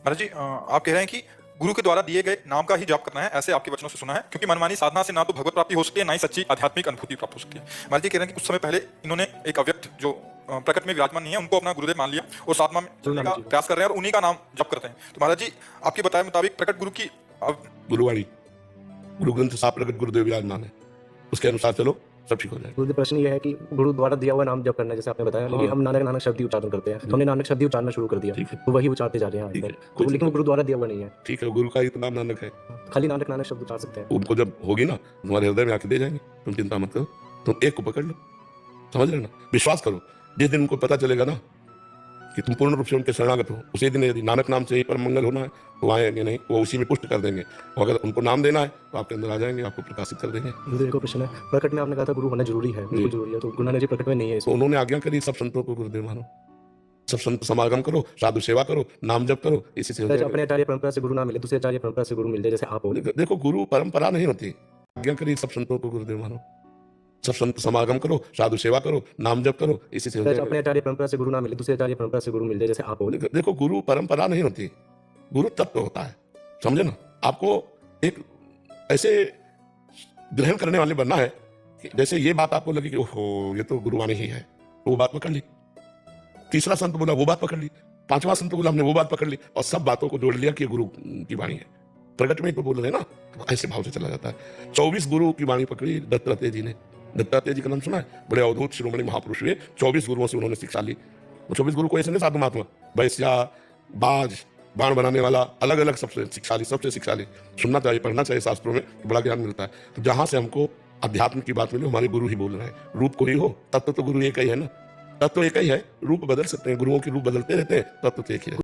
महाराज जी आप कह रहे हैं कि गुरु के द्वारा दिए गए नाम का ही जाप करना है, ऐसे आपके वचनों से सुना है, क्योंकि मनमानी साधना से ना तो भगवत प्राप्ति हो सकती है, ना ही सच्ची आध्यात्मिक अनुभूति प्राप्त हो सकती है। महाराज जी कह रहे हैं कि कुछ समय पहले इन्होंने एक अव्यक्त जो प्रकट में विराजमान नहीं है उनको अपना गुरुदेव मान लिया और साधना में चलने का प्रयास कर रहे हैं और उन्हीं का नाम जप करते हैं। तो महाराज जी आपके बताए मुताबिक प्रकट गुरु की गुरुवाणी गुरु ग्रंथ साफ प्रकट गुरुदेव विराजमान है, उसके अनुसार चलो सब ठीक हो जाएगा। गुरुदेव प्रश्न ये है कि गुरु द्वारा दिया हुआ नाम जप करना है जैसे आपने बताया, लेकिन हम नानक नानक शब्द ही उच्चारण करते हैं, तो हमने नानक शब्द ही उच्चारना शुरू कर दिया, ठीक है। तो वही उच्चारते जा रहे हैं ठीक है, आजकल, तो लेकिन वो गुरु द्वारा दिया हुआ नहीं है। ठीक है, गुरु का ही तो नाम नानक है, खाली नानक नानक शब्द उच्चार सकते हैं। उनको जब होगी ना तुम्हारे हृदय में आके दे जाएंगे, तुम चिंता मत करो, तुम एक को पकड़ लो, समझ लेना, विश्वास करो। जिस दिन उनको पता चलेगा ना कि तुम पूर्ण रूप से उनके शरणागत हो, उसी दिन यदि नानक नाम से ही परम मंगल होना है तो आएंगे, नहीं वो उसी में पुष्ट कर देंगे, और अगर उनको नाम देना है तो आपके अंदर आ जाएंगे, आपको प्रकाशित कर देंगे। गुरुदेव को प्रश्न है, प्रकट में आपने कहा था गुरु होना जरूरी है, बिल्कुल जरूरी है, तो गुरु नानक जी प्रकट में नहीं है तो उन्होंने आज्ञा करी सब संतों को गुरुदेव मानो, सब संत समागम करो, साधु सेवा करो, नाम जप करो, इसी से हो जाएगा। अपने आचार्य परंपरा से गुरु ना मिले, दूसरे आचार्य परंपरा से गुरु मिल जाए, जैसे आप हो। देखो गुरु परंपरा नहीं होती, आज्ञा करी सब संतों को गुरुदेव मानो, सब संत समागम करो, साधु सेवा करो, नाम जप करो, इसी से हो जाएगा। अपने आचार्य परंपरा से गुरु ना मिले, दूसरे आचार्य परंपरा से गुरु मिल जाए, जैसे आप हो। देखो गुरु परंपरा नहीं होती, गुरु तत्व होता है, समझे ना। आपको एक ऐसे ग्रहण करने वाले बनना है कि जैसे ये बात आपको लगी कि ओहो ये तो गुरुवाणी ही है, वो बात पकड़ ली, तीसरा संत बोला वो बात पकड़ ली, पांचवा संत बोला हमने वो बात पकड़ ली, और सब बातों को जोड़ लिया कि गुरु की वाणी है। प्रकट में तो बोल रहे ना, तो ऐसे भाव से चला जाता है। 24 गुरु की वाणी पकड़ी दत्तात्रेय जी ने, दत्तात्रेय जी का नाम सुना है, बड़े अवधूत शिरोमणि महापुरुष हुए, 24 गुरुओं से उन्होंने शिक्षा ली। 24 गुरु को ऐसे नहीं साधु महात्मा, वैश्या, बाज, बाण बनाने वाला, अलग अलग सबसे शिक्षा ली, सबसे शिक्षा ली। सुनना चाहिए, पढ़ना चाहिए शास्त्रों में, तो बड़ा ज्ञान मिलता है। तो जहां से हमको अध्यात्म की बात मिली, हमारे गुरु ही बोल रहे हैं। रूप कोई हो, तत्व तो गुरु एक ही है ना, तत्व एक ही है, रूप बदल सकते हैं, गुरुओं के रूप बदलते रहते हैं, तत्व तो एक ही है।